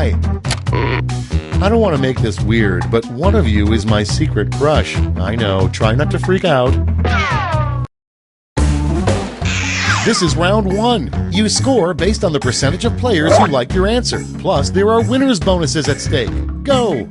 Hi. I don't want to make this weird, but one of you is my secret crush. I know, try not to freak out. This is round 1. You score based on the percentage of players who like your answer. Plus, there are winner's bonuses at stake. Go!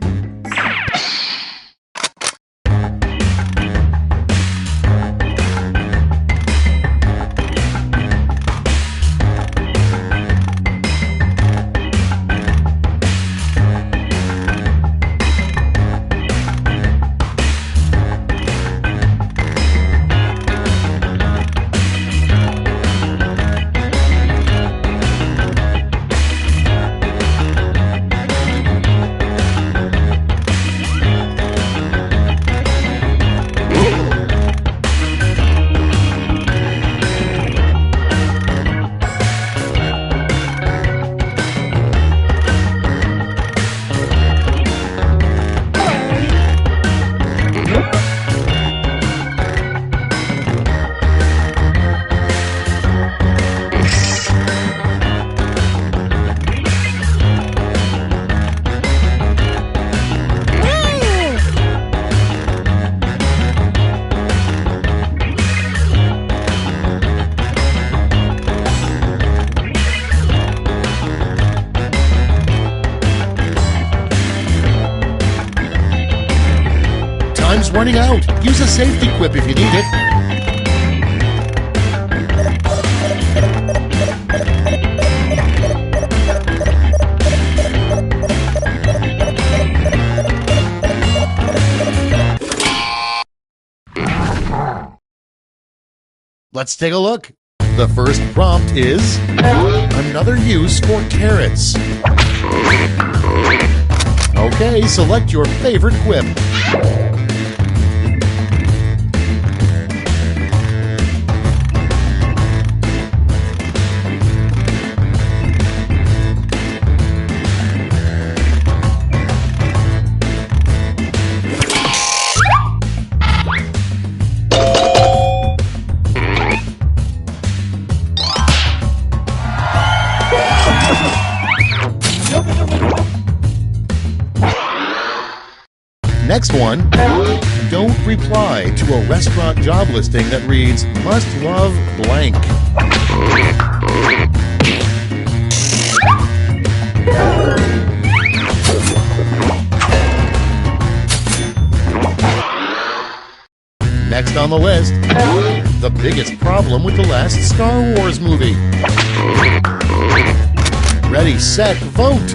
Time's running out. Use a safety quip if you need it. Let's take a look. The first prompt is another use for carrots. Okay, select your favorite quip. Next one, don't reply to a restaurant job listing that reads, must love blank. Next on the list, the biggest problem with the last Star Wars movie. Ready, set, vote!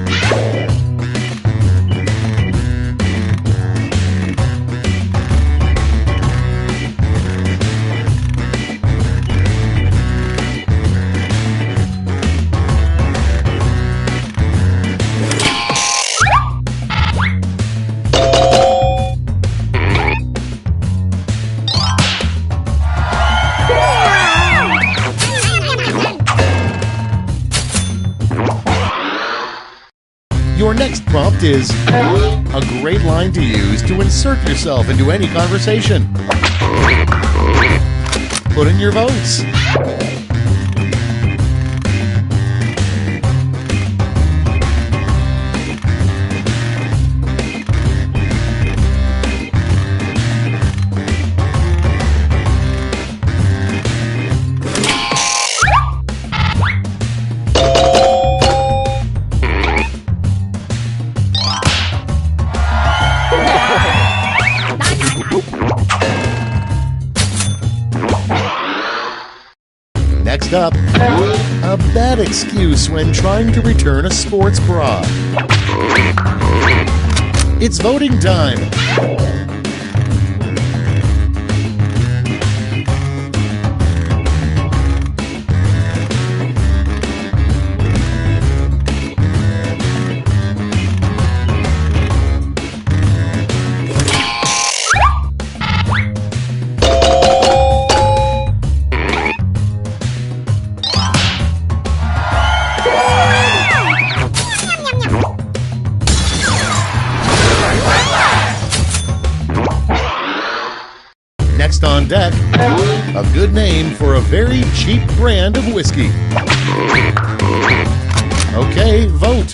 Your next prompt is a great line to use to insert yourself into any conversation. Put in your votes. Next up, a bad excuse when trying to return a sports bra. It's voting time. Next on deck, a good name for a very cheap brand of whiskey. Okay, vote.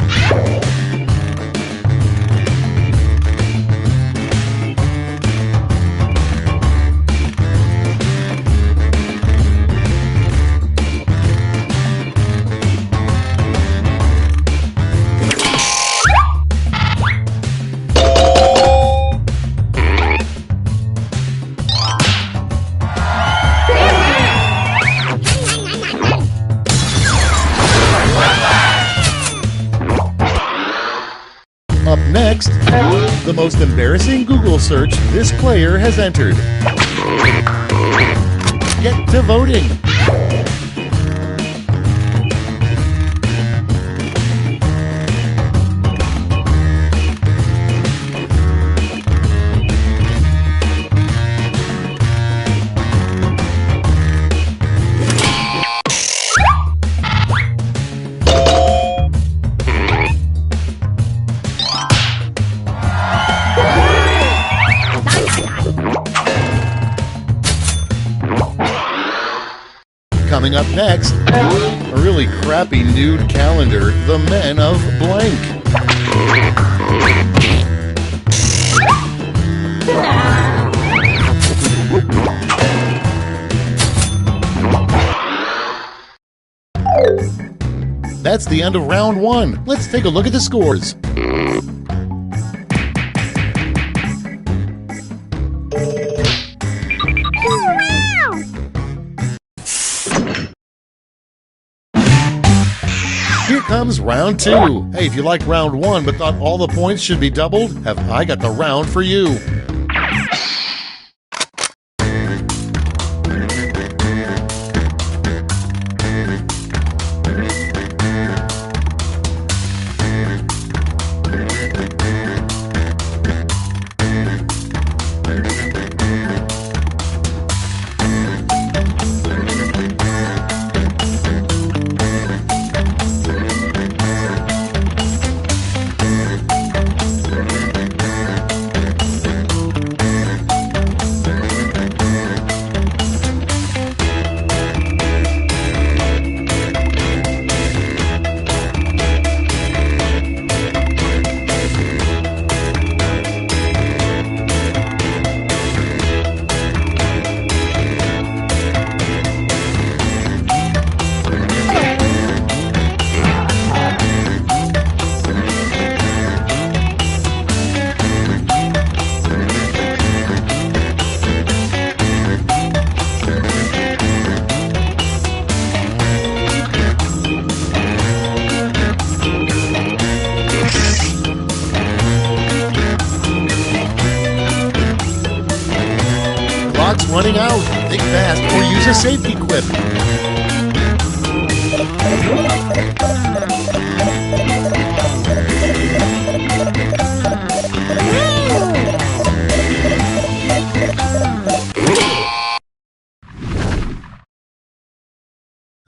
most embarrassing Google search this player has entered. Get to voting. Coming up next, a really crappy nude calendar, The Men of Blank. That's the end of round one. Let's take a look at the scores. Here comes round two. Hey, if you liked round one but thought all the points should be doubled, have I got the round for you. Clock's running out. Think fast or use a safety quip.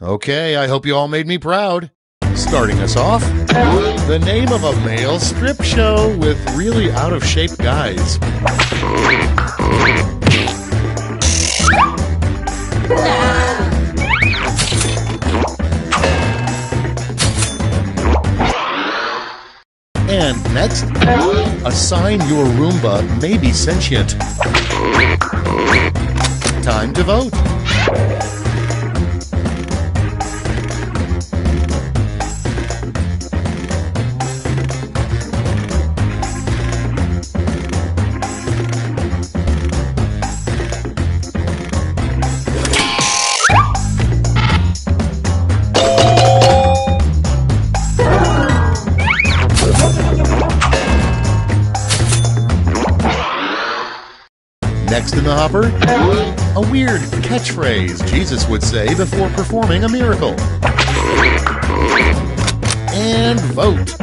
Okay, I hope you all made me proud. Starting us off, the name of a male strip show with really out-of-shape guys. And next, a sign your Roomba may be sentient. Time to vote. Next in the hopper, a weird catchphrase Jesus would say before performing a miracle. And vote.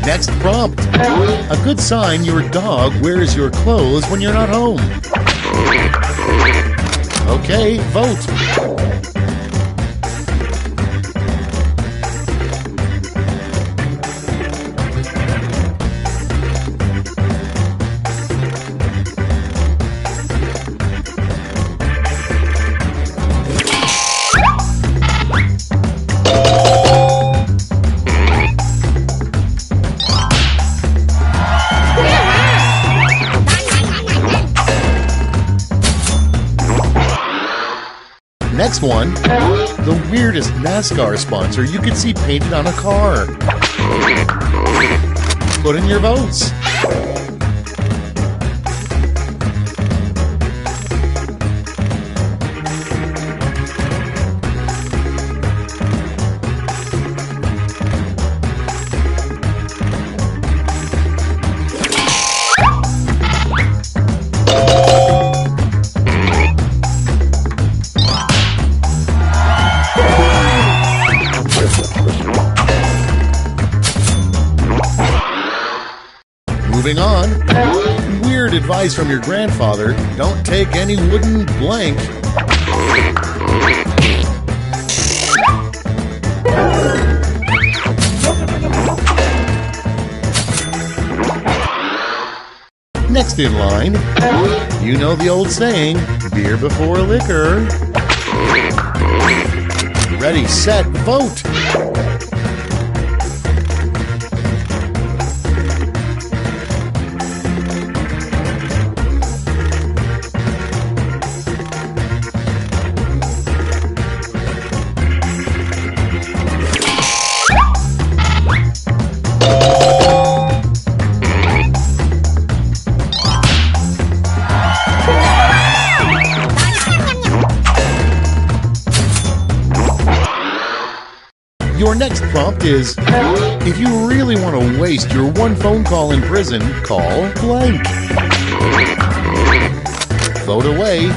Next prompt. A good sign your dog wears your clothes when you're not home. Okay, vote. next one, the weirdest NASCAR sponsor you could see painted on a car. Put in your votes. Moving on, weird advice from your grandfather, don't take any wooden blank. Next in line, you know the old saying, beer before liquor. Ready, set, vote! Your next prompt is, if you really want to waste your one phone call in prison, call blank. Vote away.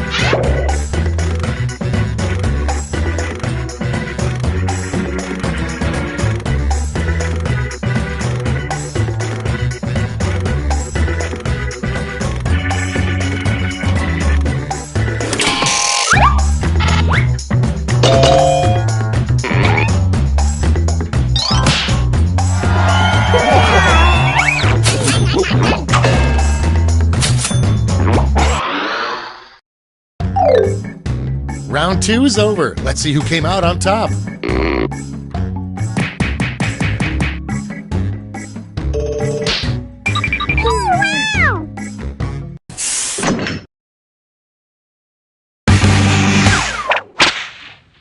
Round 2 is over. Let's see who came out on top.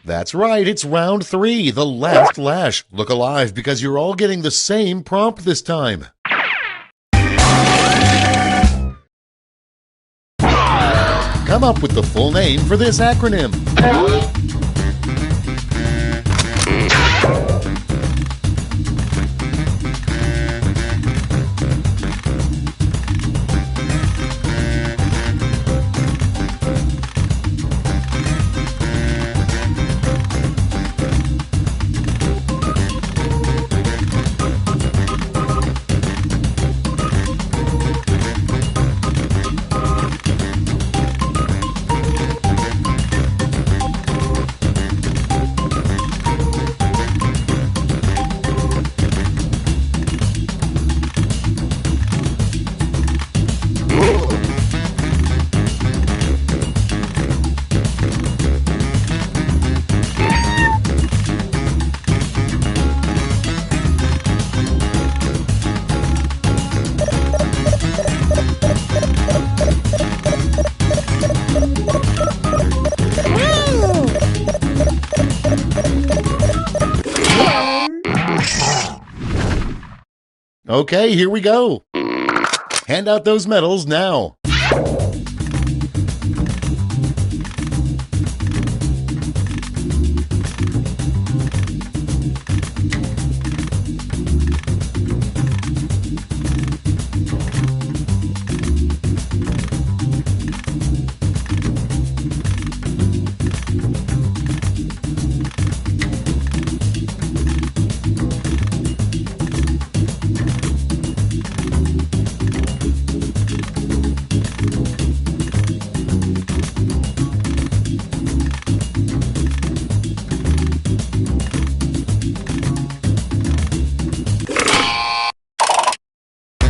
That's right, it's round 3, the last lash. Look alive because you're all getting the same prompt this time. Come up with the full name for this acronym. Okay, here we go. Hand out those medals now.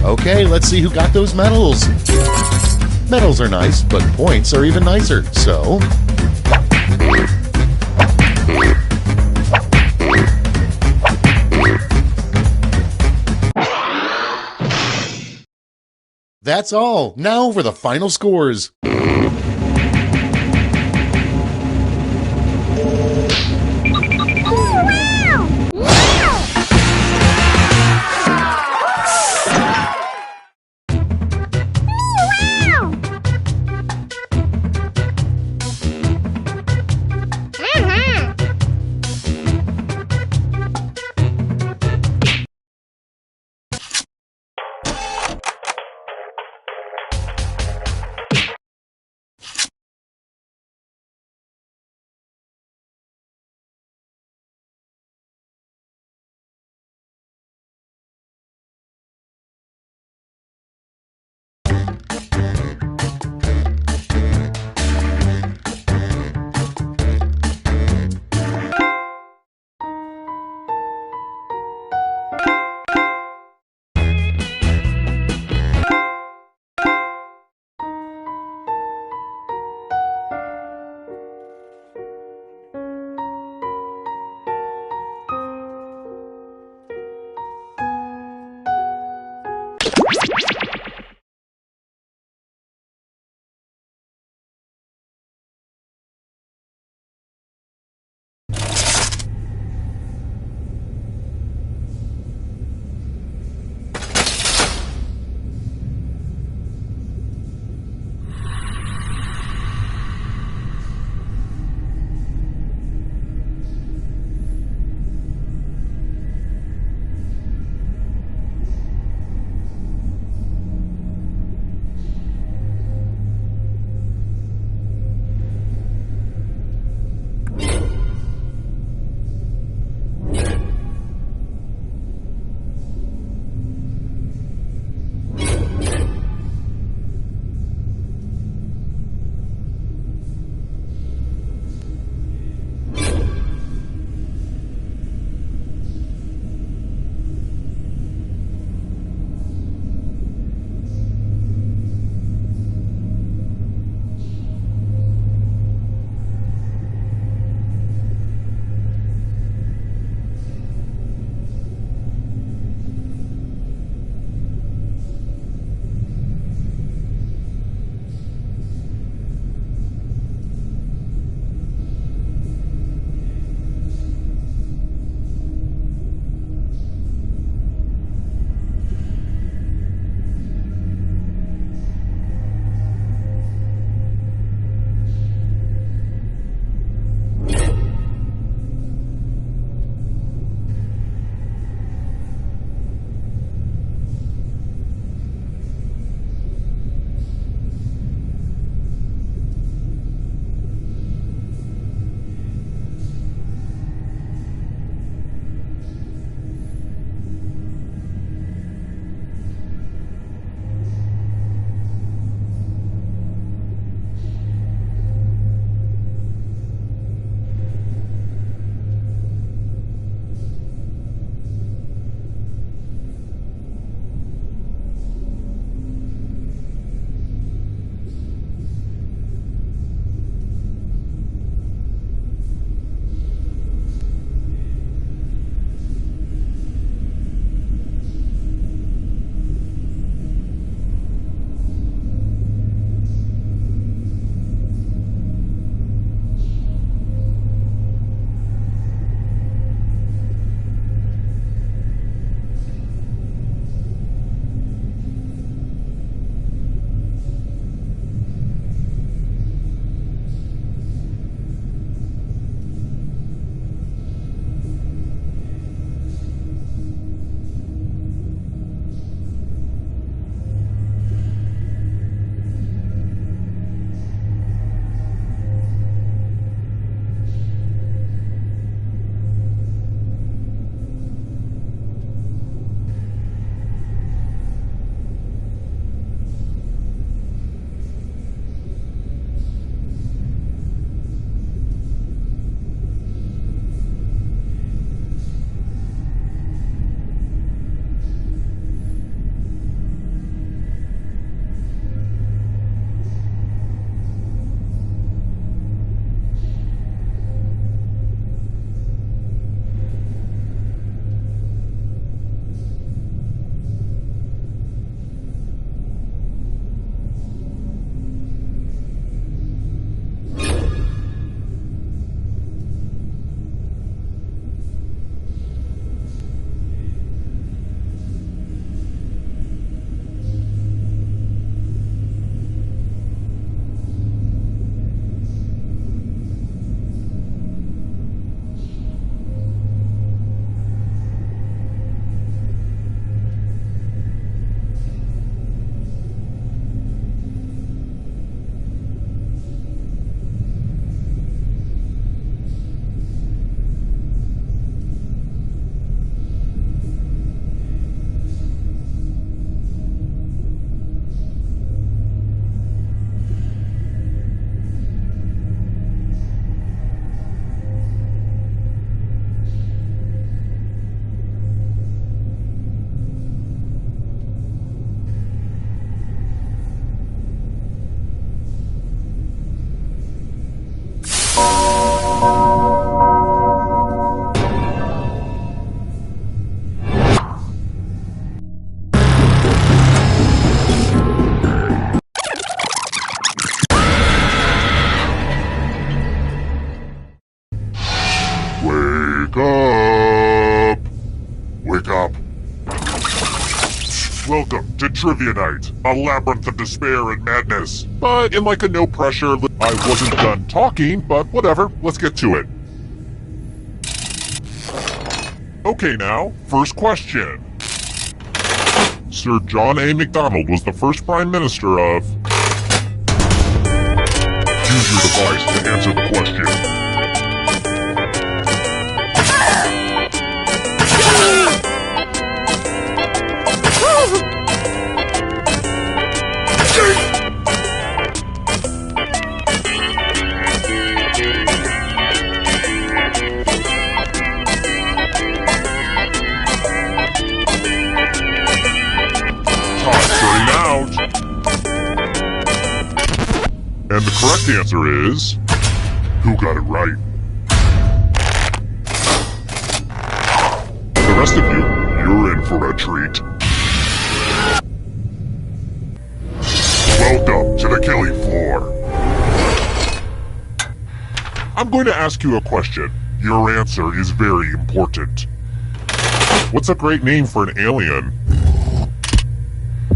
Okay, let's see who got those medals. Medals are nice, but points are even nicer, so... That's all. Now for the final scores. Wake up! Wake up! Welcome to Trivia Night, a labyrinth of despair and madness. But in like a no pressure, I wasn't done talking, but whatever, let's get to it. Okay now, first question. Sir John A. Macdonald was the first Prime Minister of... Use your device to answer the question. And the correct answer is... Who got it right? The rest of you, you're in for a treat. Welcome to the killing floor. I'm going to ask you a question. Your answer is very important. What's a great name for an alien?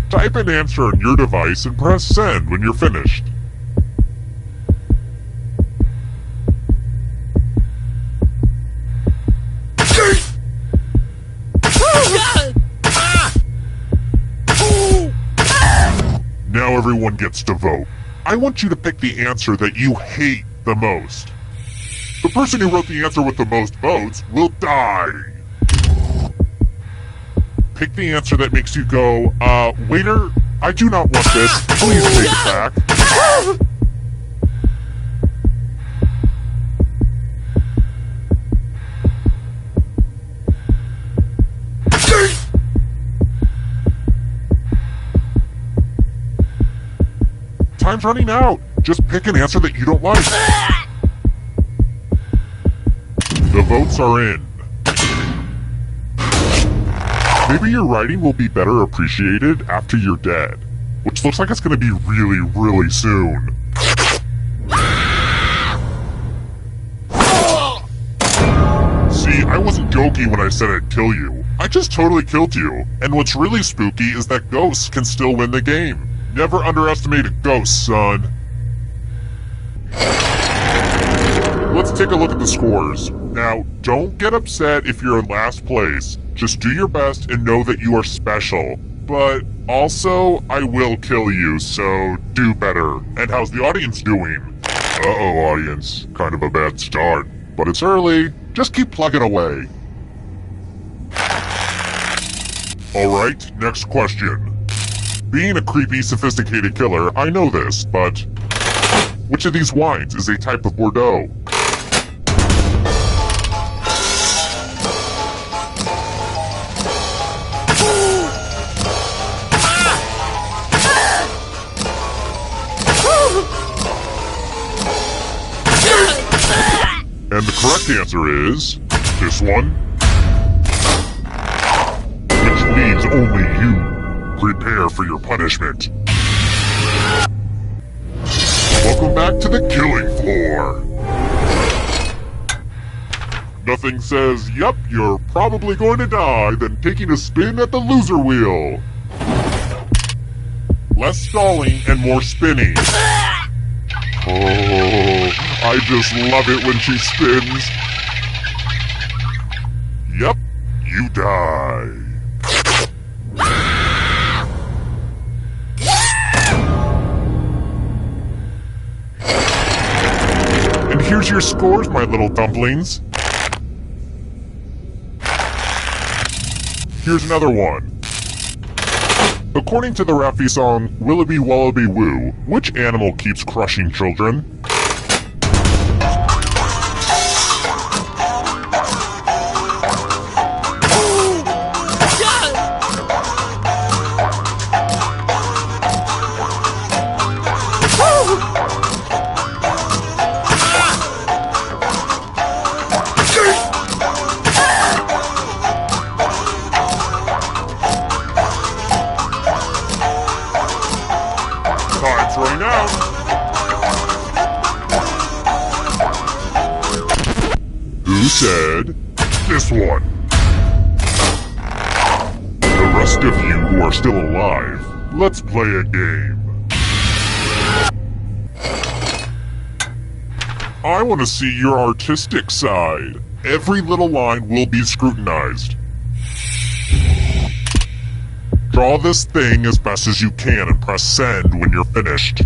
Type an answer on your device and press send when you're finished. Now everyone gets to vote. I want you to pick the answer that you hate the most. The person who wrote the answer with the most votes will die. Pick the answer that makes you go, waiter, I do not want this. Please take it back. Time's running out. Just pick an answer that you don't like. The votes are in. Maybe your writing will be better appreciated after you're dead, which looks like it's going to be really, really soon. See, I wasn't joking when I said I'd kill you. I just totally killed you. And what's really spooky is that ghosts can still win the game. Never underestimate a ghost, son. Let's take a look at the scores. Now, don't get upset if you're in last place. Just do your best and know that you are special. But also, I will kill you, so do better. And how's the audience doing? Uh-oh, audience. Kind of a bad start. But it's early. Just keep plugging away. Alright, next question. Being a creepy, sophisticated killer, I know this, but... which of these wines is a type of Bordeaux? And the correct answer is... this one. Which leaves only you. Prepare for your punishment. Welcome back to the killing floor. Nothing says, yep, you're probably going to die, than taking a spin at the loser wheel. Less stalling and more spinning. Oh, I just love it when she spins. Yep, you die. And here's your scores, my little dumplings. Here's another one. According to the Raffi song, Willoughby Wallaby Woo, which animal keeps crushing children? Time's running out. Who said This one. The rest of you who are still alive, let's play a game. I want to see your artistic side. Every little line will be scrutinized. Draw this thing as best as you can and press send when you're finished.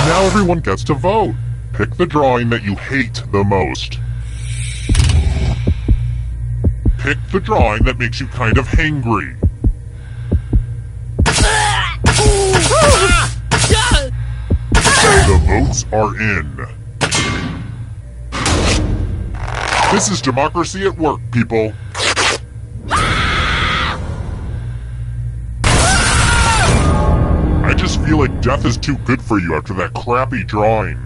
Now everyone gets to vote. Pick the drawing that you hate the most. Pick the drawing that makes you kind of hangry. The votes are in. This is democracy at work, people. I just feel like death is too good for you after that crappy drawing.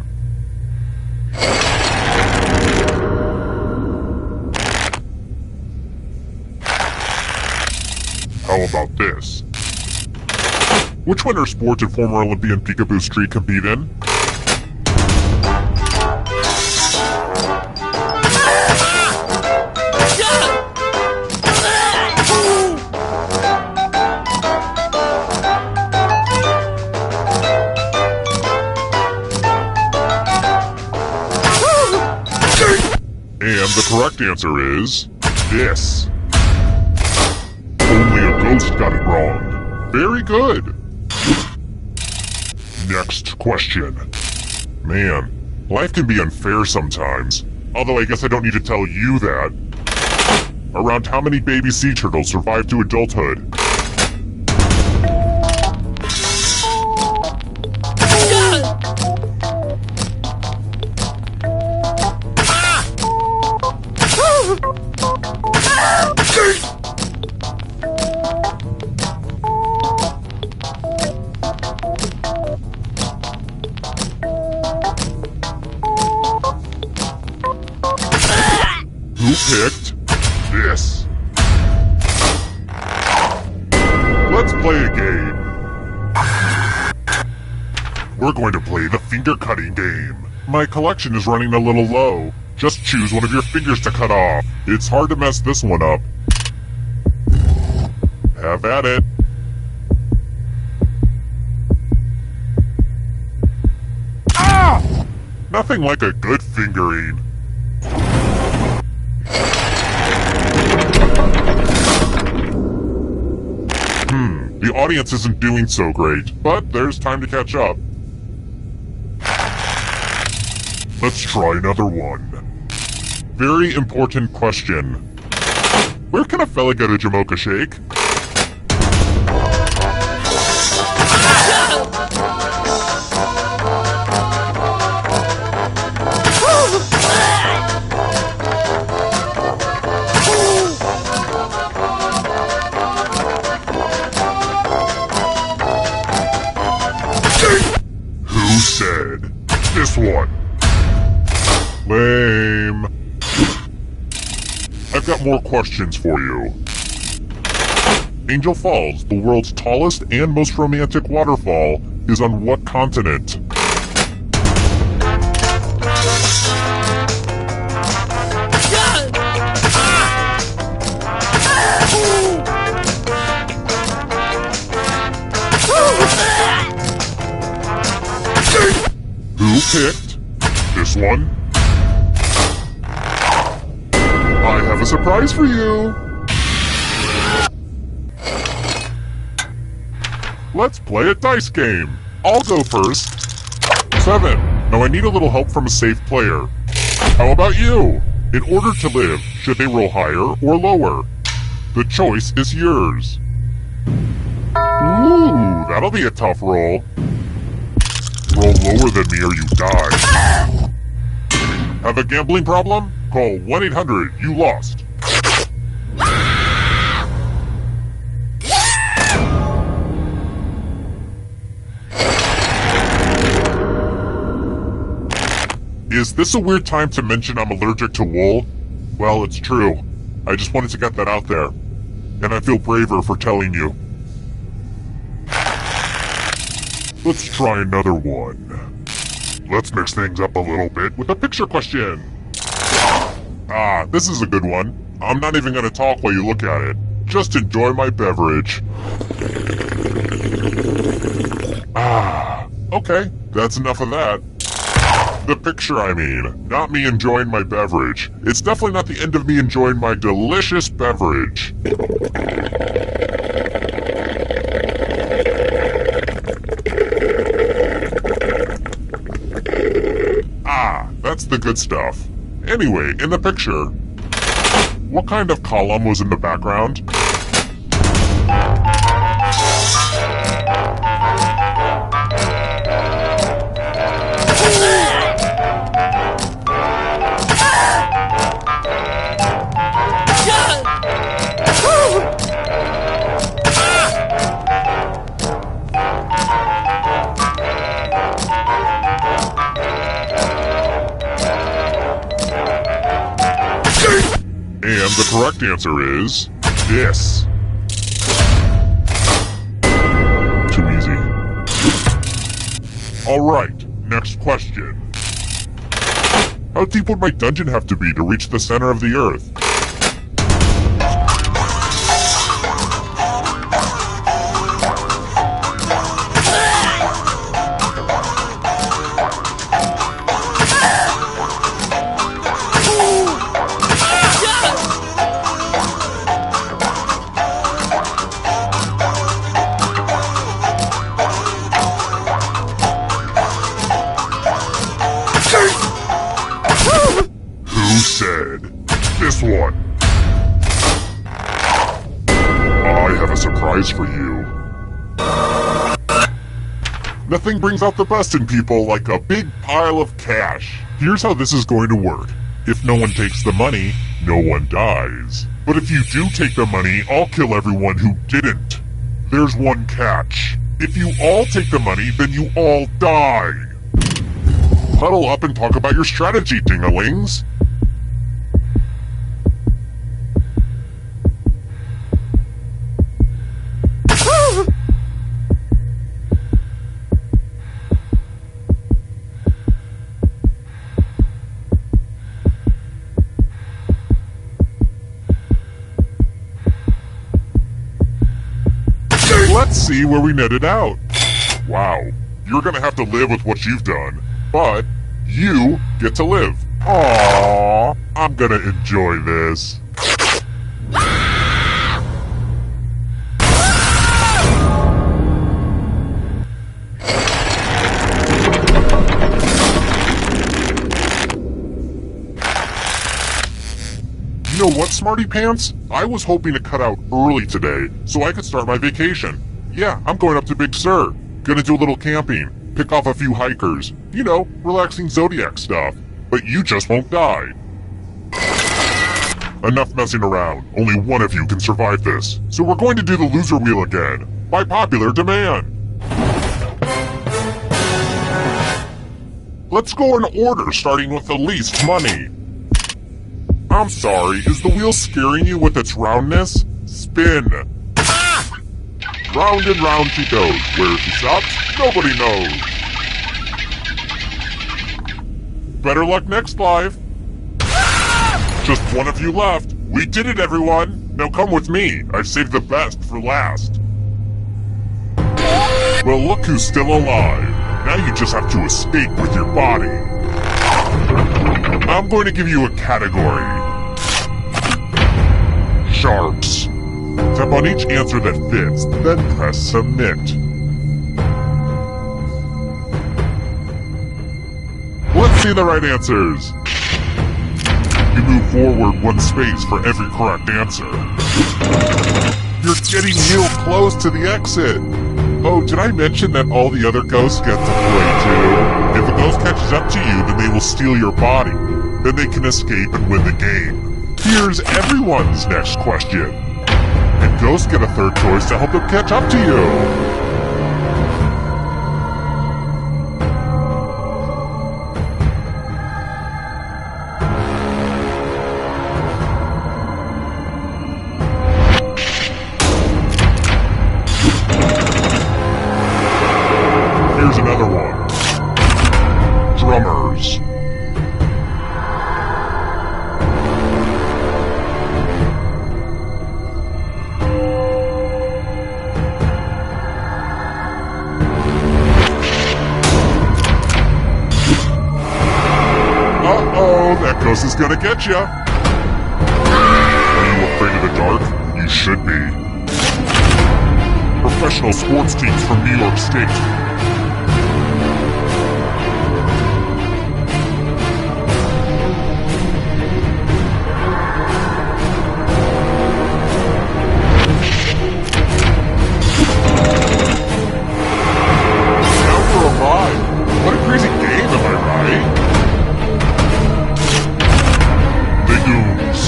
How about this? Which winter sport did former Olympian Peekaboo Street compete in? And the correct answer is this. Only a ghost got it wrong. Very good. Next question. Man, life can be unfair sometimes. Although I guess I don't need to tell you that. Around how many baby sea turtles survive to adulthood? Who picked this? Let's play a game. We're going to play the finger cutting game. My collection is running a little low. Just choose one of your fingers to cut off. It's hard to mess this one up. Have at it. Ah! Nothing like a good fingering. The audience isn't doing so great, but there's time to catch up. Let's try another one. Very important question. Where can a fella get a Jamocha shake? Who said this one? Lame. I've got more questions for you. Angel Falls, the world's tallest and most romantic waterfall, is on what continent? Who picked this one? I have a surprise for you! Let's play a dice game. I'll go first. 7. Now I need a little help from a safe player. How about you? In order to live, should they roll higher or lower? The choice is yours. Ooh, that'll be a tough roll. Roll lower than me or you die. Have a gambling problem? Call 1-800-YOU-LOST. Is this a weird time to mention I'm allergic to wool? Well, it's true. I just wanted to get that out there. And I feel braver for telling you. Let's try another one. Let's mix things up a little bit with a picture question. Ah, this is a good one. I'm not even gonna talk while you look at it. Just enjoy my beverage. Ah, okay, that's enough of that. The picture, I mean, not me enjoying my beverage. It's definitely not the end of me enjoying my delicious beverage. Ah, that's the good stuff. Anyway, in the picture, what kind of column was in the background? And the correct answer is this. Too easy. Alright, next question. How deep would my dungeon have to be to reach the center of the earth? Said this one. I have a surprise for you. Nothing brings out the best in people like a big pile of cash. Here's how this is going to work. If no one takes the money, no one dies. But if you do take the money, I'll kill everyone who didn't. There's one catch. If you all take the money, then you all die. Huddle up and talk about your strategy, ding-a-lings. Let's see where we netted out. Wow, you're gonna have to live with what you've done, but you get to live. Aww, I'm gonna enjoy this. You know what, Smarty Pants? I was hoping to cut out early today so I could start my vacation. Yeah, I'm going up to Big Sur. Gonna do a little camping, pick off a few hikers. You know, relaxing Zodiac stuff. But you just won't die. Enough messing around. Only one of you can survive this. So we're going to do the loser wheel again, by popular demand. Let's go in order, starting with the least money. I'm sorry, is the wheel scaring you with its roundness? Spin. Round and round she goes. Where she stops, nobody knows. Better luck next life. Just one of you left. We did it, everyone. Now come with me. I've saved the best for last. Well, look who's still alive. Now you just have to escape with your body. I'm going to give you a category. Sharks. Tap on each answer that fits, then press submit. Let's see the right answers. You move forward one space for every correct answer. You're getting real close to the exit. Oh, did I mention that all the other ghosts get to play too? If a ghost catches up to you, then they will steal your body. Then they can escape and win the game. Here's everyone's next question. And ghosts get a third choice to help them catch up to you. Here's another one. Drummers. Uh-oh, that ghost is gonna get ya. Are you afraid of the dark? You should be. Professional sports teams from New York State. What a crazy game, am I right? The Ooms.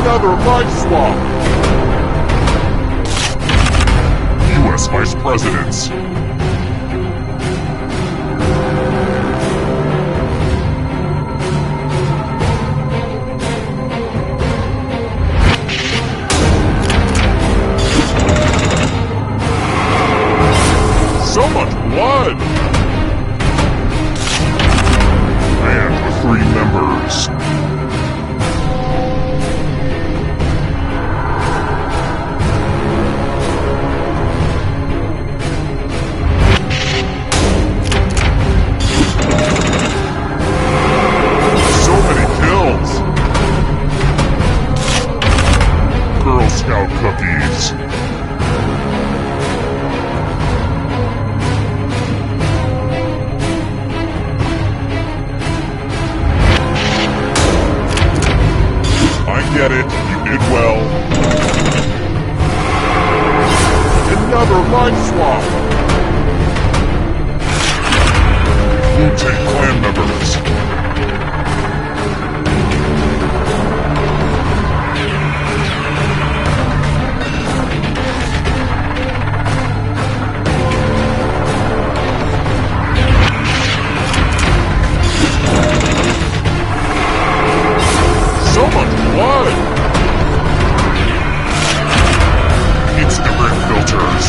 Another life swap. U.S. Vice Presidents. So much blood! And the 3 members. So many kills! Girl Scout cookies. Get it, you did well. Another life swap. Wu-Tang Clan members. So much blood! Instant filters.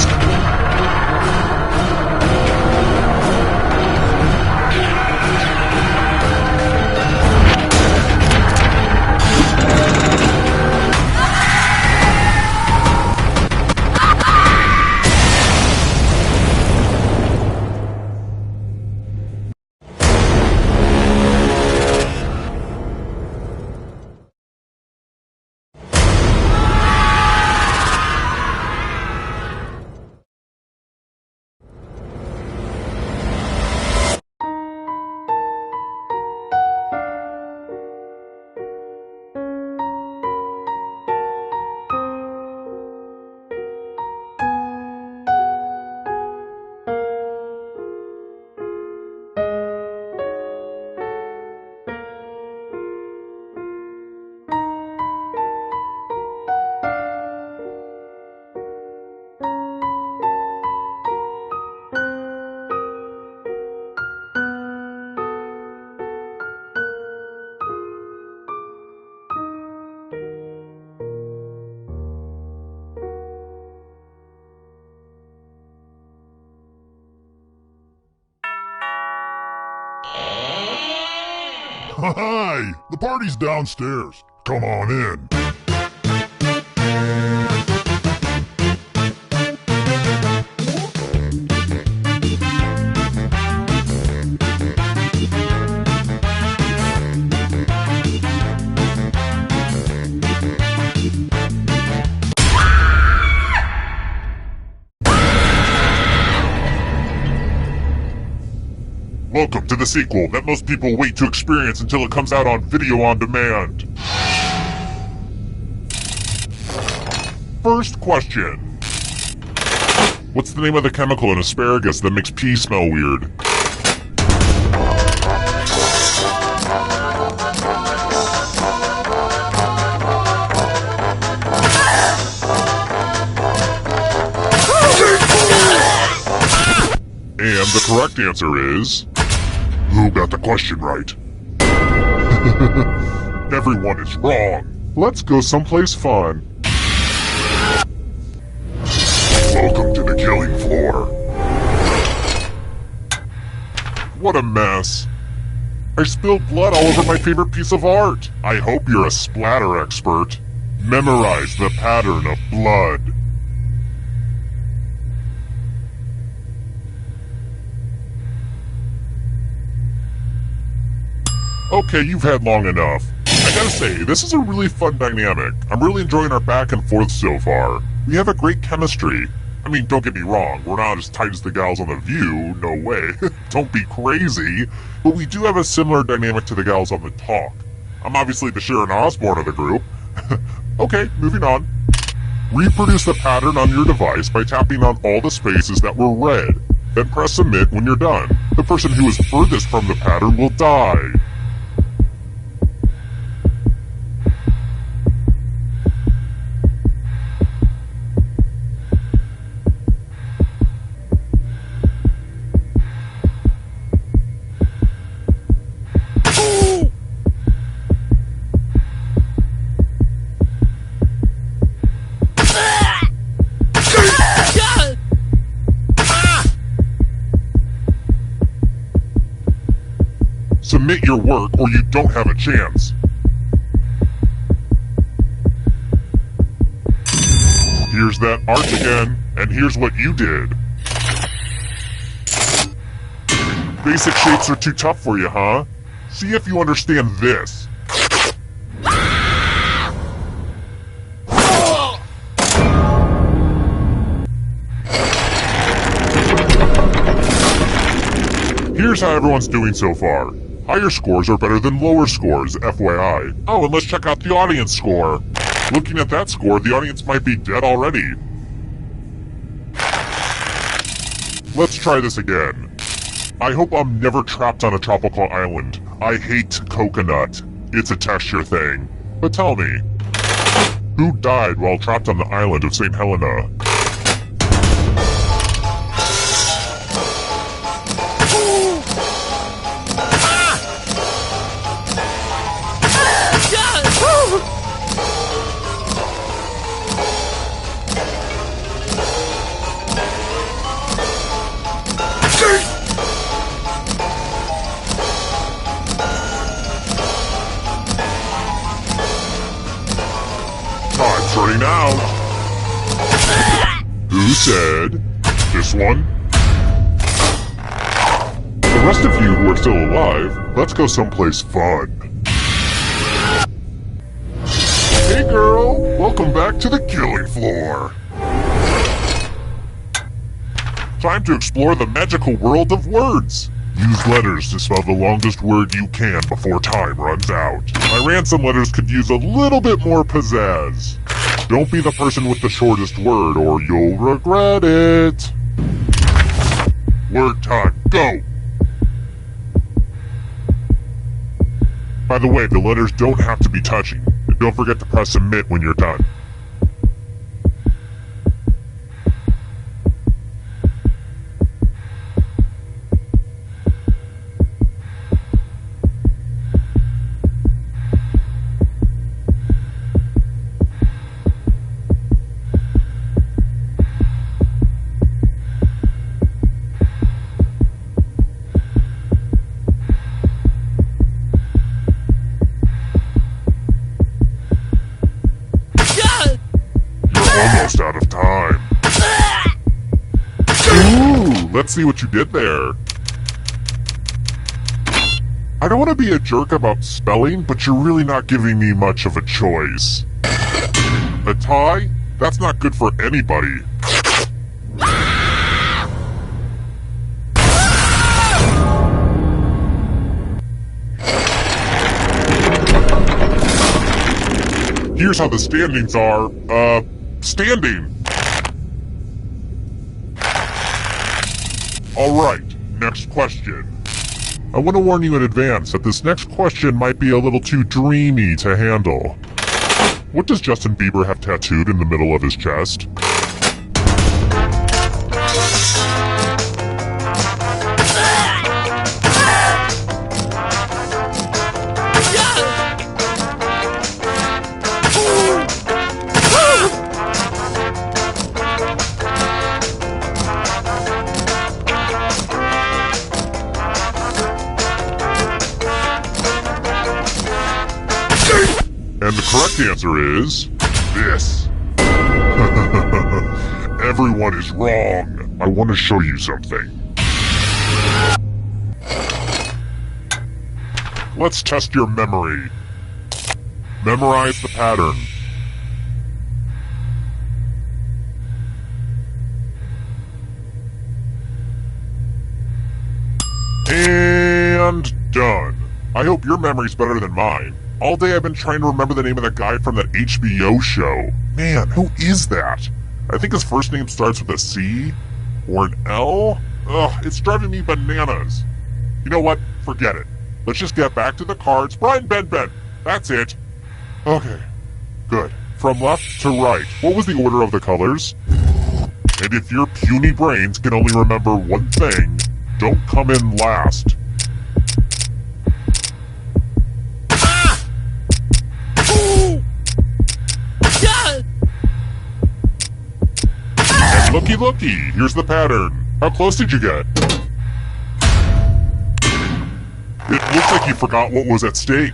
Hi! The party's downstairs. Come on in. Welcome to the sequel that most people wait to experience until it comes out on video on demand. First question. What's the name of the chemical in asparagus that makes pee smell weird? And the correct answer is... Who got the question right? Everyone is wrong. Let's go someplace fun. Welcome to the killing floor. What a mess. I spilled blood all over my favorite piece of art. I hope you're a splatter expert. Memorize the pattern of blood. Okay, you've had long enough. I gotta say, this is a really fun dynamic. I'm really enjoying our back and forth so far. We have a great chemistry. I mean, don't get me wrong, we're not as tight as the gals on The View, no way. Don't be crazy. But we do have a similar dynamic to the gals on The Talk. I'm obviously the Sharon Osbourne of the group. Okay, moving on. Reproduce the pattern on your device by tapping on all the spaces that were red. Then press submit when you're done. The person who is furthest from the pattern will die. Submit your work or you don't have a chance. Here's that art again, and here's what you did. Basic shapes are too tough for you, huh? See if you understand this. Here's how everyone's doing so far. Higher scores are better than lower scores, FYI. Oh, and let's check out the audience score. Looking at that score, the audience might be dead already. Let's try this again. I hope I'm never trapped on a tropical island. I hate coconut. It's a texture thing. But tell me, who died while trapped on the island of St. Helena? Time's running out. Who said this one? The rest of you who are still alive, let's go someplace fun. Hey girl, welcome back to the killing floor. Time to explore the magical world of words. Use letters to spell the longest word you can before time runs out. My ransom letters could use a little bit more pizzazz. Don't be the person with the shortest word or you'll regret it. Word time, go! By the way, the letters don't have to be touching. And don't forget to press submit when you're done. Almost out of time. Ooh, let's see what you did there. I don't want to be a jerk about spelling, but you're really not giving me much of a choice. A tie? That's not good for anybody. Here's how the standings are. Standing. Alright, next question. I want to warn you in advance that this next question might be a little too dreamy to handle. What does Justin Bieber have tattooed in the middle of his chest? And the correct answer is this. Everyone is wrong. I want to show you something. Let's test your memory. Memorize the pattern. And done. I hope your memory's better than mine. All day I've been trying to remember the name of that guy from that HBO show. Man, who is that? I think his first name starts with a C? Or an L? Ugh, it's driving me bananas. You know what? Forget it. Let's just get back to the cards. Brian, Ben. That's it. Okay. Good. From left to right. What was the order of the colors? And if your puny brains can only remember one thing, don't come in last. And looky, here's the pattern. How close did you get? It looks like you forgot what was at stake.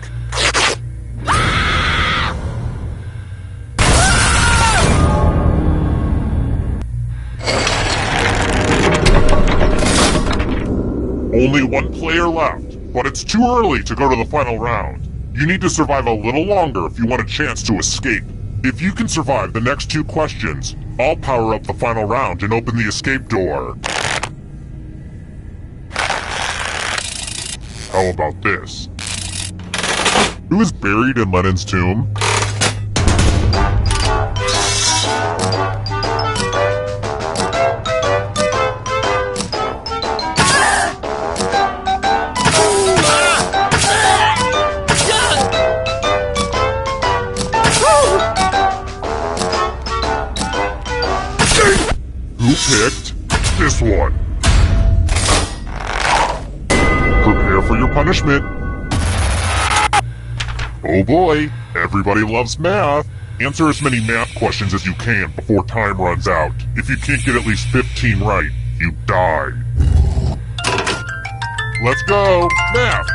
Only one player left, but it's too early to go to the final round. You need to survive a little longer if you want a chance to escape. If you can survive the next 2 questions, I'll power up the final round and open the escape door. How about this? Who is buried in Lenin's tomb? Who picked this one? Prepare for your punishment. Oh boy, everybody loves math. Answer as many math questions as you can before time runs out. If you can't get at least 15 right, you die. Let's go! Math!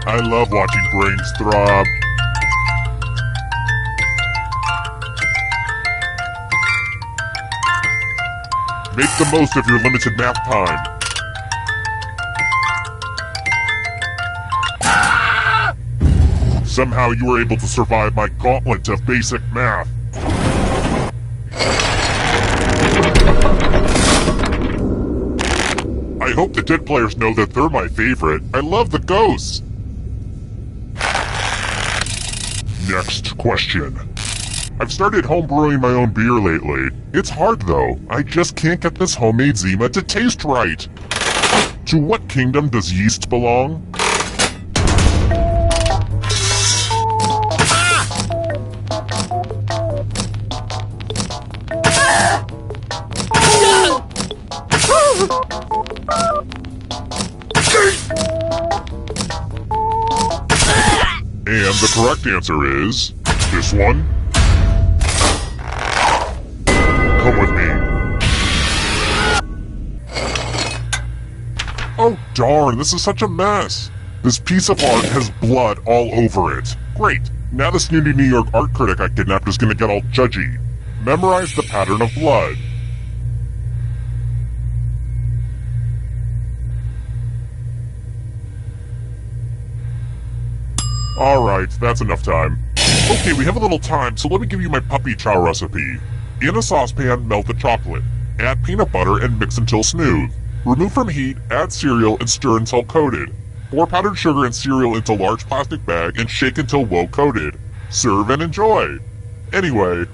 I love watching brains throb. Make the most of your limited math time. Somehow you were able to survive my gauntlet of basic math. I hope the dead players know that they're my favorite. I love the ghosts. Next question. I've started homebrewing my own beer lately. It's hard though. I just can't get this homemade Zima to taste right. To what kingdom does yeast belong? And the correct answer is this one. Come with me. Oh darn, this is such a mess. This piece of art has blood all over it. Great, now the snooty New York art critic I kidnapped is gonna get all judgy. Memorize the pattern of blood. Alright, that's enough time. Okay, we have a little time, so let me give you my puppy chow recipe. In a saucepan, melt the chocolate. Add peanut butter and mix until smooth. Remove from heat, add cereal, and stir until coated. Pour powdered sugar and cereal into large plastic bag and shake until well coated. Serve and enjoy. Anyway,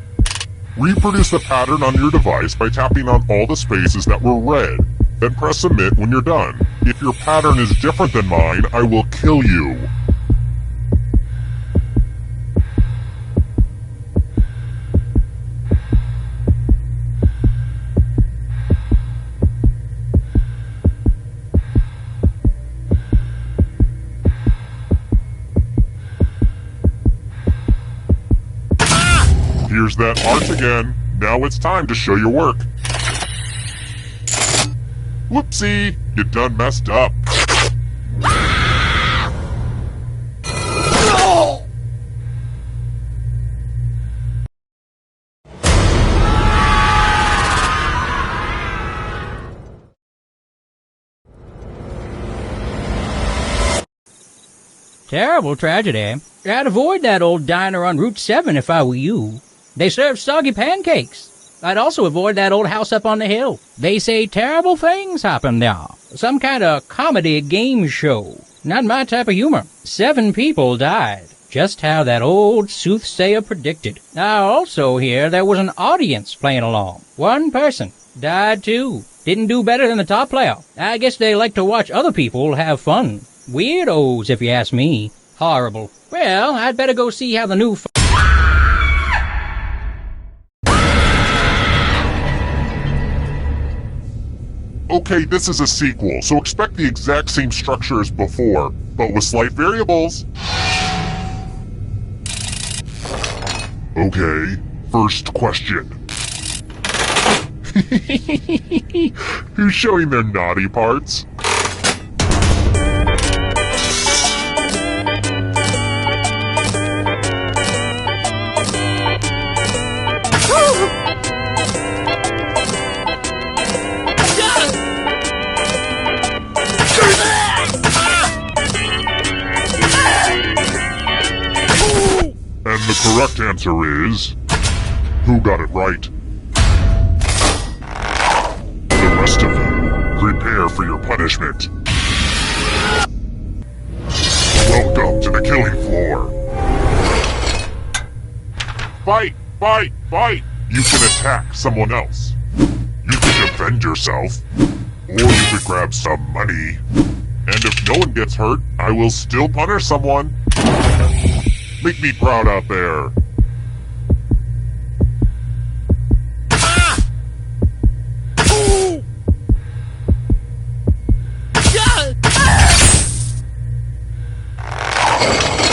reproduce the pattern on your device by tapping on all the spaces that were red. Then press submit when you're done. If your pattern is different than mine, I will kill you. Here's that heart again. Now it's time to show your work. Whoopsie, you done messed up. Terrible tragedy. I'd avoid that old diner on Route 7 if I were you. They serve soggy pancakes. I'd also avoid that old house up on the hill. They say terrible things happen there. Some kind of comedy game show. Not my type of humor. 7 people died. Just how that old soothsayer predicted. I also hear there was an audience playing along. 1 person died too. Didn't do better than the top player. I guess they like to watch other people have fun. Weirdos, if you ask me. Horrible. Well, I'd better go see how the new Okay, this is a sequel, so expect the exact same structure as before, but with slight variables. Okay, first question. Who's showing their naughty parts? And the correct answer is... who got it right? The rest of you, prepare for your punishment. Welcome to the killing floor. Fight! Fight! Fight! You can attack someone else. You can defend yourself. Or you could grab some money. And if no one gets hurt, I will still punish someone. Make me proud out there.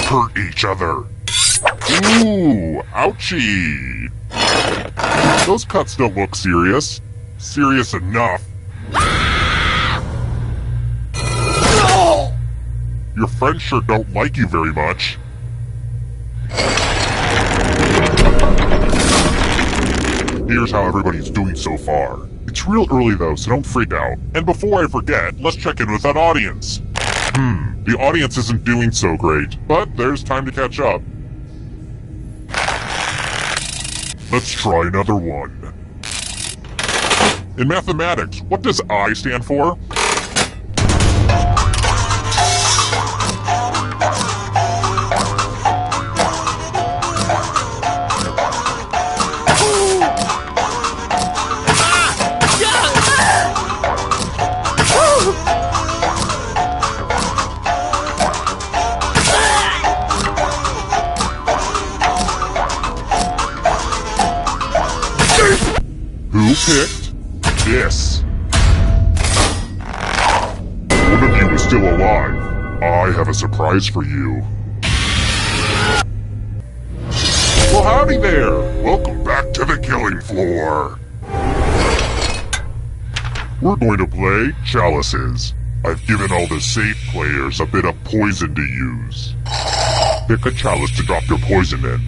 Hurt each other. Ooh, ouchie. Those cuts don't look serious. Serious enough. Your friends sure don't like you very much. Here's how everybody's doing so far. It's real early though, so don't freak out. And before I forget, let's check in with that audience. The audience isn't doing so great, but there's time to catch up. Let's try another one. In mathematics, what does I stand for? Who picked this? One of you is still alive. I have a surprise for you. Well, howdy there. Welcome back to the killing floor. We're going to play Chalices. I've given all the safe players a bit of poison to use. Pick a chalice to drop your poison in.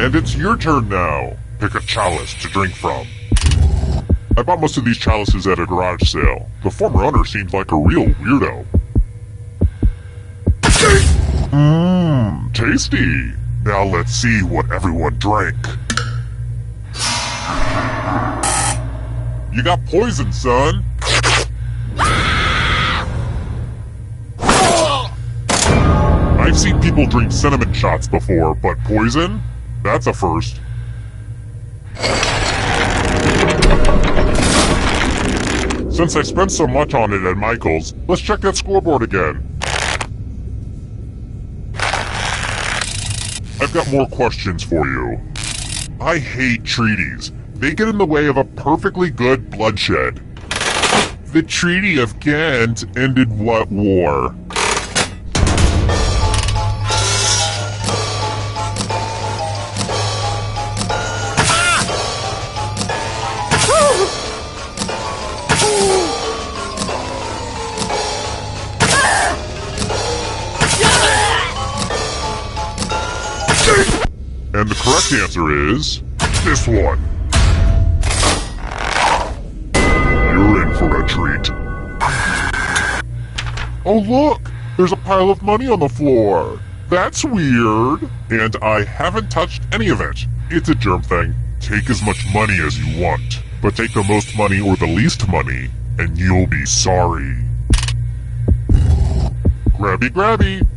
And it's your turn now. Pick a chalice to drink from. I bought most of these chalices at a garage sale. The former owner seems like a real weirdo. Mmm, tasty. Now let's see what everyone drank. You got poison, son. I've seen people drink cinnamon shots before, but poison? That's a first. Since I spent so much on it at Michael's, let's check that scoreboard again. I've got more questions for you. I hate treaties. They get in the way of a perfectly good bloodshed. The Treaty of Ghent ended what war? And the correct answer is this one. You're in for a treat. Oh look! There's a pile of money on the floor. That's weird. And I haven't touched any of it. It's a germ thing. Take as much money as you want, but take the most money or the least money, and you'll be sorry. Grabby grabby.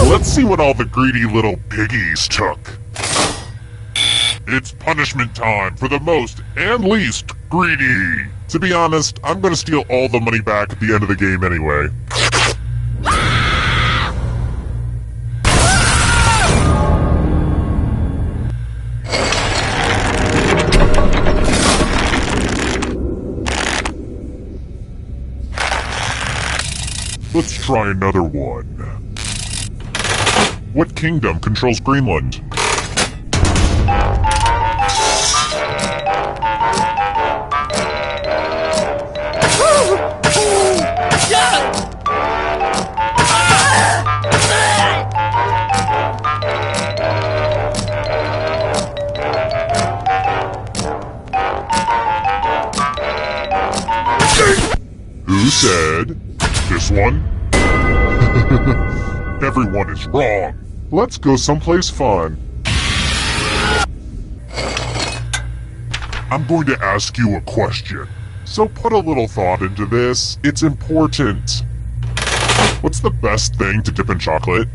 Let's see what all the greedy little piggies took. It's punishment time for the most and least greedy. To be honest, I'm gonna steal all the money back at the end of the game anyway. Let's try another one. What kingdom controls Greenland? Who said this one? Everyone is wrong. Let's go someplace fun. I'm going to ask you a question, so put a little thought into this. It's important. What's the best thing to dip in chocolate?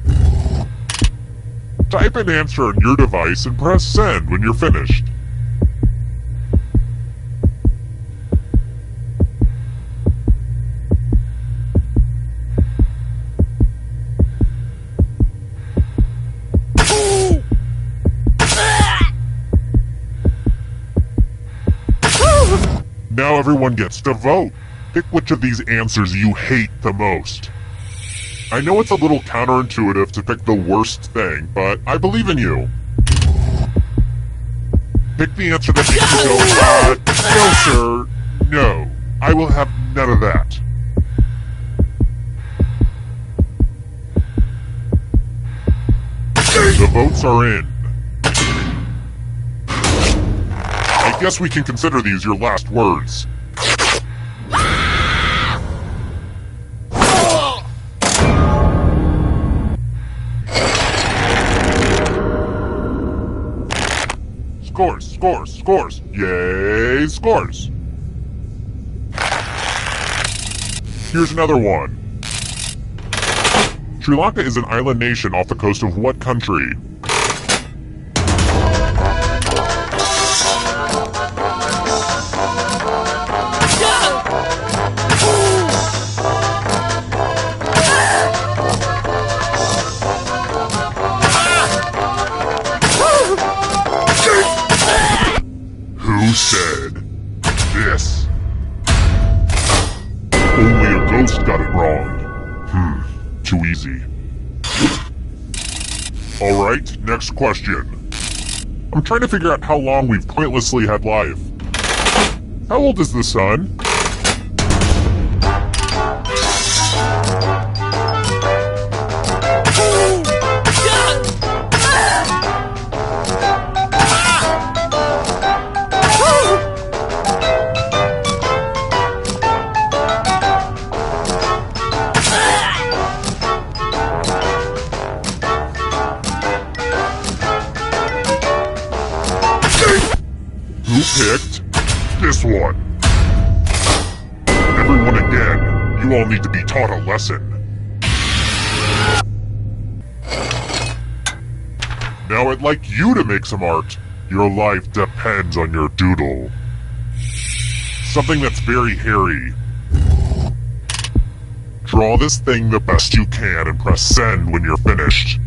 Type an answer on your device and press send when you're finished. Now everyone gets to vote. Pick which of these answers you hate the most. I know it's a little counterintuitive to pick the worst thing, but I believe in you. Pick the answer that makes you go, no sir, no. I will have none of that. The votes are in. I guess we can consider these your last words. Scores, scores, scores. Yay, scores. Here's another one. Sri Lanka is an island nation off the coast of what country? Who said this? Only a ghost got it wrong. Too easy. Alright, next question. I'm trying to figure out how long we've pointlessly had life. How old is the sun? You all need to be taught a lesson. Now I'd like you to make some art. Your life depends on your doodle. Something that's very hairy. Draw this thing the best you can and press send when you're finished.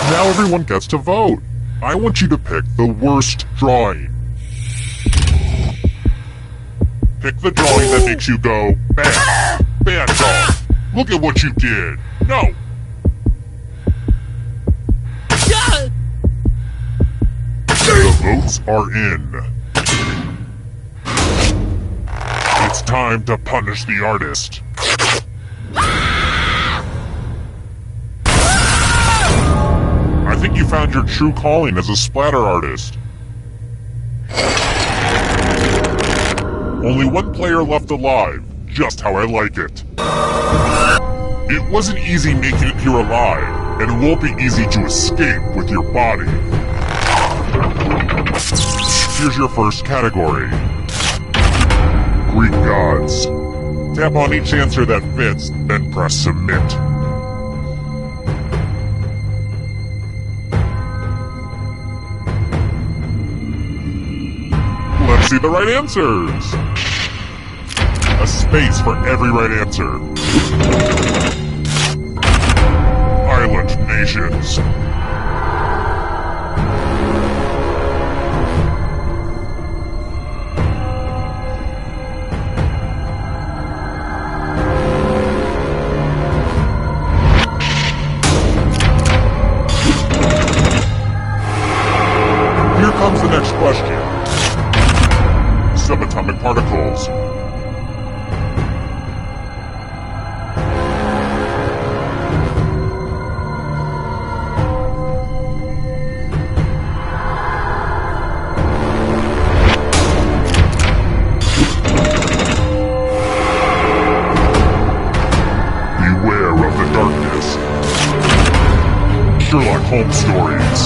Now everyone gets to vote. I want you to pick the worst drawing. Pick the drawing that makes you go, bad. Bad drawing. Look at what you did. No. The votes are in. It's time to punish the artist. I think you found your true calling as a splatter artist. Only one player left alive, just how I like it. It wasn't easy making it here alive, and it won't be easy to escape with your body. Here's your first category. Greek gods. Tap on each answer that fits, then press submit. Let's see the right answers. A space for every right answer. Island nations. Here comes the next question. Subatomic particles. Beware of the darkness. Sherlock Holmes stories.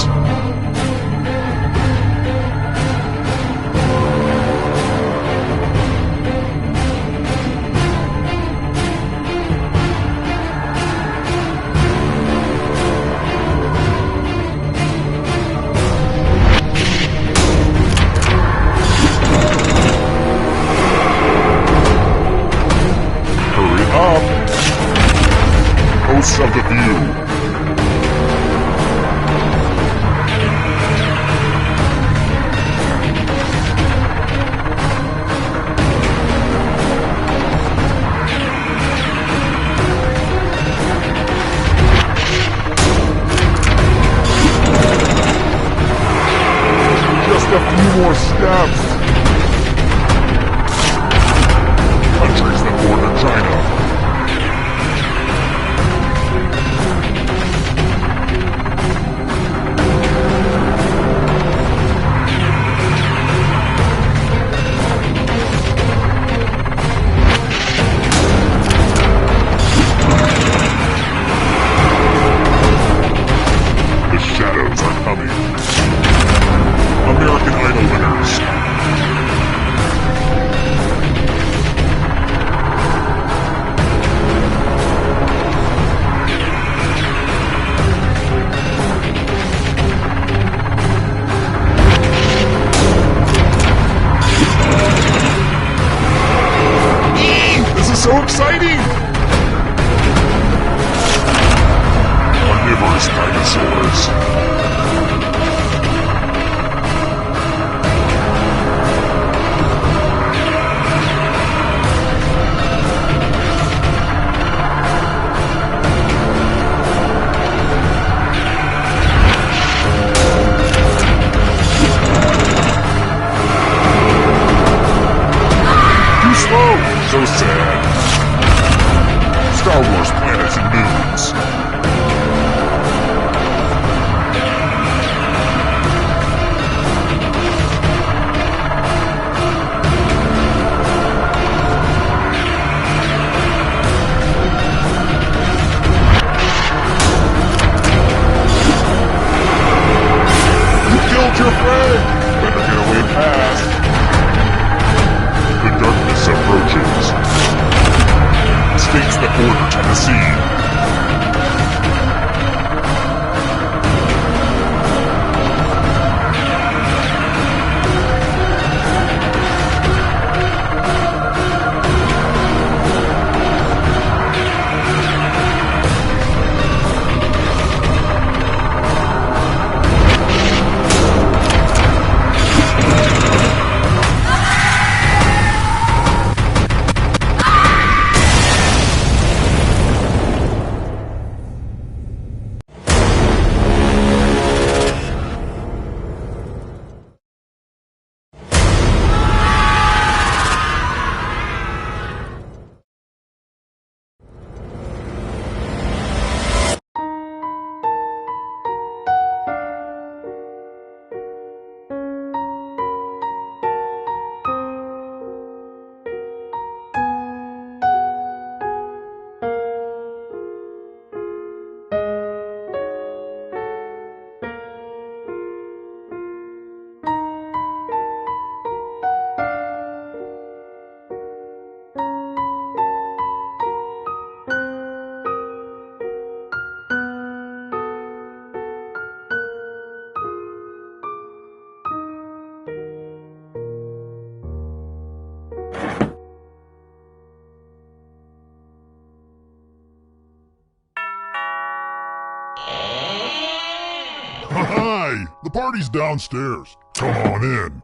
Hosts of the View. Just a few more steps. Countries that border China. American Idol winners. This is so exciting! Carnivorous dinosaurs. your friend! Better get away fast! The darkness approaches. States that order to the scene. Hi! The party's downstairs. Come on in.